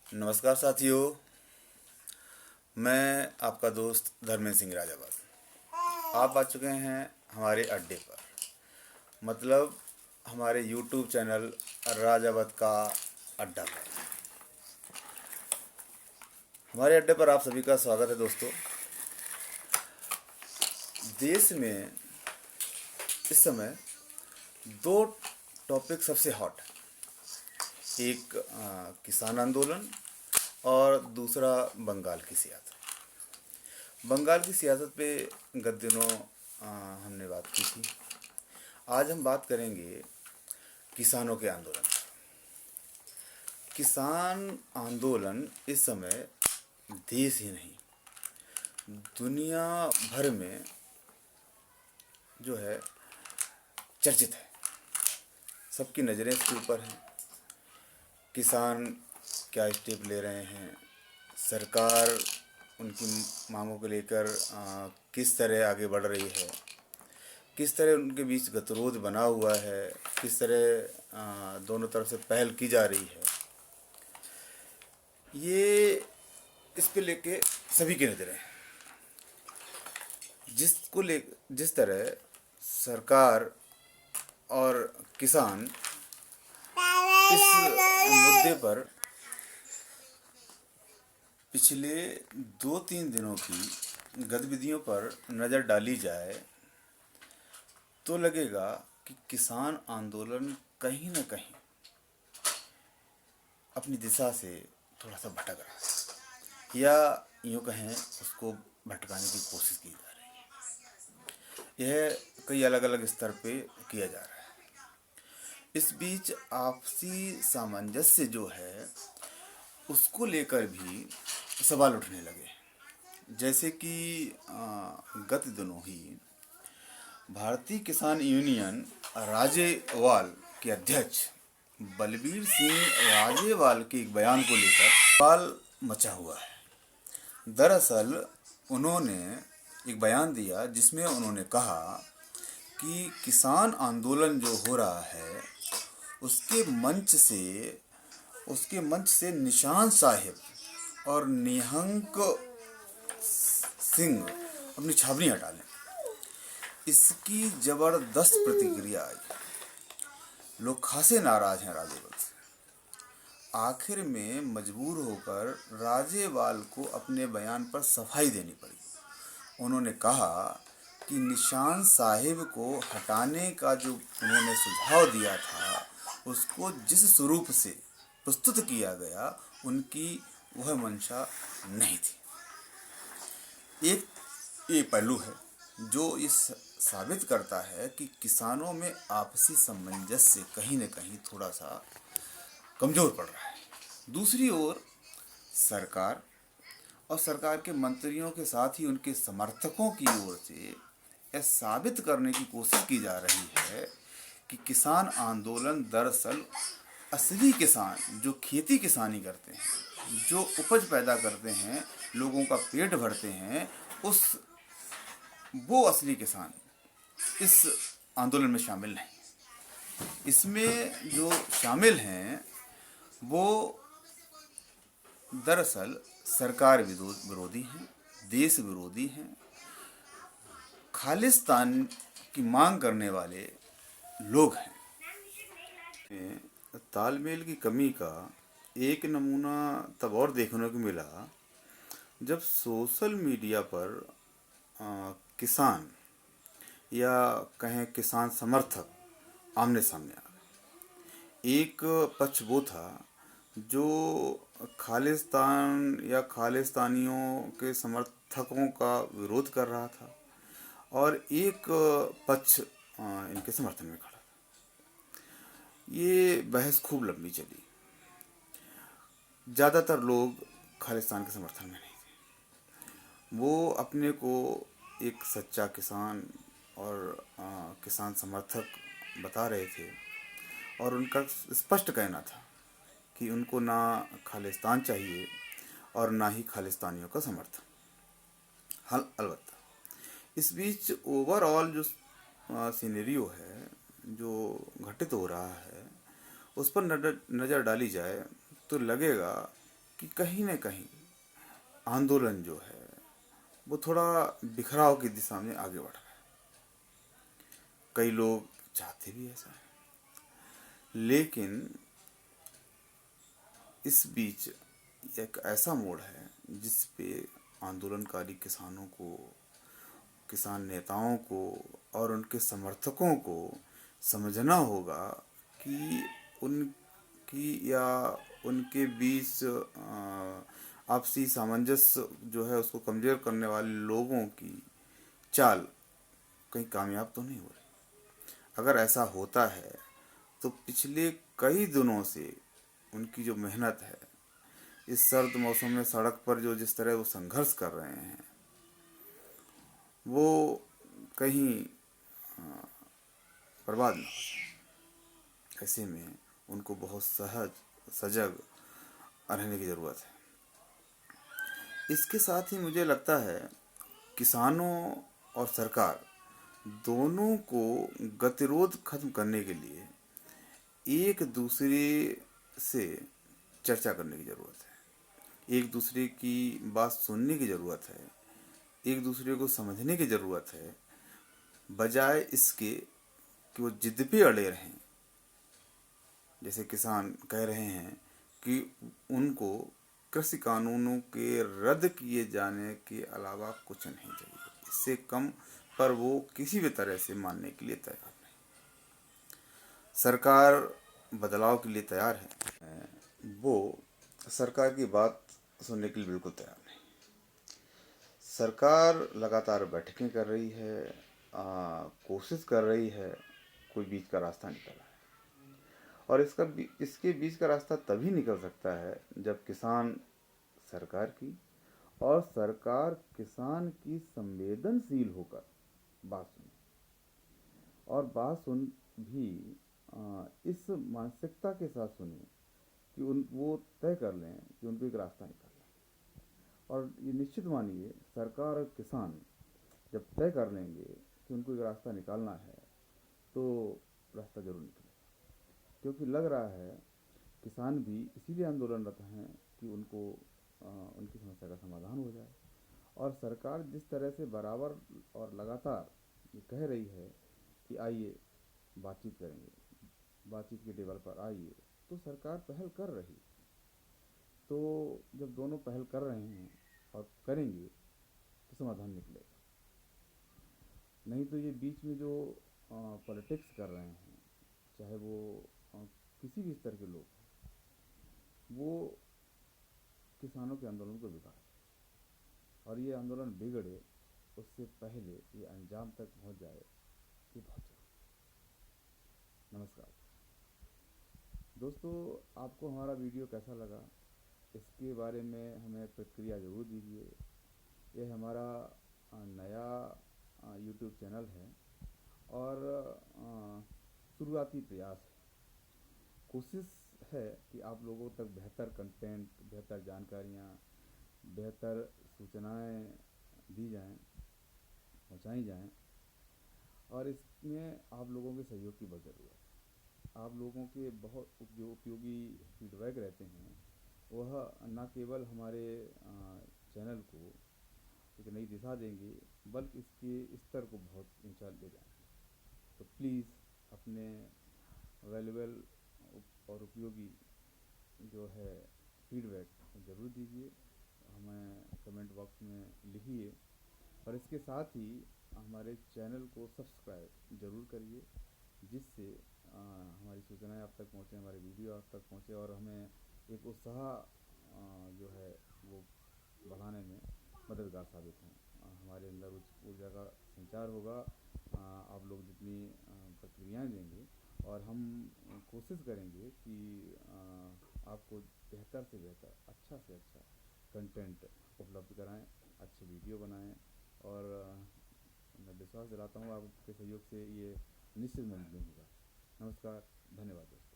नमस्कार साथियों, मैं आपका दोस्त धर्मेंद्र सिंह राजावत। आप आ चुके हैं हमारे अड्डे पर, मतलब हमारे YouTube चैनल राजावत का अड्डा पर। हमारे अड्डे पर आप सभी का स्वागत है दोस्तों। देश में इस समय दो टॉपिक सबसे हॉट है। एक किसान आंदोलन और दूसरा बंगाल की सियासत। बंगाल की सियासत पे गत दिनों हमने बात की थी। आज हम बात करेंगे किसानों के आंदोलन। किसान आंदोलन इस समय देश ही नहीं, दुनिया भर में जो है चर्चित है। सबकी नज़रें इसके ऊपर हैं। किसान क्या स्टेप ले रहे हैं, सरकार उनकी मांगों को लेकर किस तरह आगे बढ़ रही है, किस तरह उनके बीच गतिरोध बना हुआ है, किस तरह दोनों तरफ से पहल की जा रही है, ये इस पे लेके सभी की नज़रें हैं। जिस तरह सरकार और किसान इस मुद्दे पर पिछले 2-3 दिनों की गतिविधियों पर नज़र डाली जाए तो लगेगा कि किसान आंदोलन कहीं न कहीं अपनी दिशा से थोड़ा सा भटक रहा है, या यूँ कहें उसको भटकाने की कोशिश की जा रही है। यह कई अलग अलग स्तर पे किया जा रहा है। इस बीच आपसी सामंजस्य जो है उसको लेकर भी सवाल उठने लगे। जैसे कि गत दिनों ही भारतीय किसान यूनियन राजेवाल के अध्यक्ष बलबीर सिंह राजेवाल के एक बयान को लेकर सवाल मचा हुआ है। दरअसल उन्होंने एक बयान दिया जिसमें उन्होंने कहा कि किसान आंदोलन जो हो रहा है उसके मंच से निशान साहिब और निहंग सिंह अपनी छावनी हटा लें। इसकी जबरदस्त प्रतिक्रिया आई। लोग खासे नाराज हैं राजेवाल से। आखिर में मजबूर होकर राजेवाल को अपने बयान पर सफाई देनी पड़ी। उन्होंने कहा कि निशान साहिब को हटाने का जो उन्होंने सुझाव दिया था उसको जिस स्वरूप से प्रस्तुत किया गया उनकी वह मंशा नहीं थी। एक ये पहलू है जो इस साबित करता है कि किसानों में आपसी सामंजस्य कहीं न कहीं थोड़ा सा कमज़ोर पड़ रहा है। दूसरी ओर सरकार और सरकार के मंत्रियों के साथ ही उनके समर्थकों की ओर से यह साबित करने की कोशिश की जा रही है कि किसान आंदोलन दरअसल असली किसान जो खेती किसानी करते हैं, जो उपज पैदा करते हैं, लोगों का पेट भरते हैं, वो असली किसान इस आंदोलन में शामिल नहीं। इसमें जो शामिल हैं वो दरअसल सरकार विरोधी हैं, देश विरोधी हैं, खालिस्तान की मांग करने वाले लोग हैं। तालमेल की कमी का एक नमूना तब और देखने को मिला जब सोशल मीडिया पर किसान या कहें किसान समर्थक आमने सामने आ गए। एक पक्ष वो था जो खालिस्तान या खालिस्तानियों के समर्थकों का विरोध कर रहा था और एक पक्ष इनके समर्थन में खड़ा था। ये बहस खूब लंबी चली। ज़्यादातर लोग खालिस्तान के समर्थन में नहीं थे। वो अपने को एक सच्चा किसान और किसान समर्थक बता रहे थे और उनका स्पष्ट कहना था कि उनको ना खालिस्तान चाहिए और ना ही खालिस्तानियों का समर्थन। अलबत्ता इस बीच ओवरऑल जो सिनेरियो है, जो घटित हो रहा है, उस पर नज़र डाली जाए तो लगेगा कि कहीं न कहीं आंदोलन जो है वो थोड़ा बिखराव की दिशा में आगे बढ़ रहा है। कई लोग चाहते भी ऐसा है, लेकिन इस बीच एक ऐसा मोड़ है जिस पे आंदोलनकारी किसानों को, किसान नेताओं को और उनके समर्थकों को समझना होगा कि उनकी या उनके बीच आपसी सामंजस्य जो है उसको कमजोर करने वाले लोगों की चाल कहीं कामयाब तो नहीं हो रही। अगर ऐसा होता है तो पिछले कई दिनों से उनकी जो मेहनत है, इस सर्द मौसम में सड़क पर जो जिस तरह वो संघर्ष कर रहे हैं, वो कहीं बर्बाद ना हो जाए। ऐसे में उनको बहुत सजग रहने की ज़रूरत है। इसके साथ ही मुझे लगता है किसानों और सरकार दोनों को गतिरोध खत्म करने के लिए एक दूसरे से चर्चा करने की ज़रूरत है, एक दूसरे की बात सुनने की ज़रूरत है, एक दूसरे को समझने की ज़रूरत है, बजाय इसके कि वो जिद पे अड़े रहें। जैसे किसान कह रहे हैं कि उनको कृषि कानूनों के रद्द किए जाने के अलावा कुछ नहीं चाहिए, इससे कम पर वो किसी भी तरह से मानने के लिए तैयार नहीं। सरकार बदलाव के लिए तैयार है, वो सरकार की बात सुनने के लिए बिल्कुल तैयार नहीं। सरकार लगातार बैठकें कर रही है, कोशिश कर रही है, कोई बीच का रास्ता निकला है। और इसके बीच का रास्ता तभी निकल सकता है जब किसान सरकार की और सरकार किसान की संवेदनशील होकर बात सुने, और बात सुन भी इस मानसिकता के साथ सुने कि वो तय कर लें कि उनको एक रास्ता निकालना है। और ये निश्चित मानिए सरकार और किसान जब तय कर लेंगे कि उनको एक रास्ता निकालना है तो रास्ता जरूर निकलेगा। क्योंकि लग रहा है किसान भी इसीलिए आंदोलनरत हैं कि उनको उनकी समस्या का समाधान हो जाए। और सरकार जिस तरह से बराबर और लगातार ये कह रही है कि आइए बातचीत करेंगे, बातचीत के टेबल पर आइए, तो सरकार पहल कर रही। तो जब दोनों पहल कर रहे हैं और करेंगे तो समाधान निकलेगा। नहीं तो ये बीच में जो पॉलिटिक्स कर रहे हैं, चाहे वो किसी भी स्तर के लोग, वो किसानों के आंदोलन को बिगाड़, और ये आंदोलन बिगड़े उससे पहले ये अंजाम तक पहुंच जाए, ये बहुत जरूरी। नमस्कार दोस्तों, आपको हमारा वीडियो कैसा लगा इसके बारे में हमें प्रतिक्रिया ज़रूर दीजिए। ये हमारा नया यूट्यूब चैनल है और शुरुआती प्रयास है। कोशिश है कि आप लोगों तक बेहतर कंटेंट, बेहतर जानकारियाँ, बेहतर सूचनाएं दी जाएं, पहुंचाई जाएं, और इसमें आप लोगों के सहयोग की बहुत ज़रूरत है। आप लोगों के बहुत जो उपयोगी फीडबैक रहते हैं वह न केवल हमारे चैनल को एक नई दिशा देंगे बल्कि इसके स्तर को बहुत ऊंचा ले जाएंगे। तो प्लीज़ अपने वैल्यूबल और उपयोगी जो है फीडबैक ज़रूर दीजिए, हमें कमेंट बॉक्स में लिखिए, और इसके साथ ही हमारे चैनल को सब्सक्राइब ज़रूर करिए, जिससे हमारी सूचनाएं आप तक पहुँचें, हमारे वीडियो आप तक पहुँचे और हमें एक उत्साह जो है वो बढ़ाने में मददगार साबित हों। हमारे अंदर उस ऊर्जा का संचार होगा। आप लोग जितनी प्रतिक्रियाएं देंगे और हम कोशिश करेंगे कि आपको बेहतर से बेहतर, अच्छा से अच्छा कंटेंट उपलब्ध कराएं, अच्छे वीडियो बनाएं, और मैं विश्वास दिलाता हूँ आपके सहयोग से ये निश्चित मुमकिन होगा। नमस्कार, धन्यवाद दोस्तों।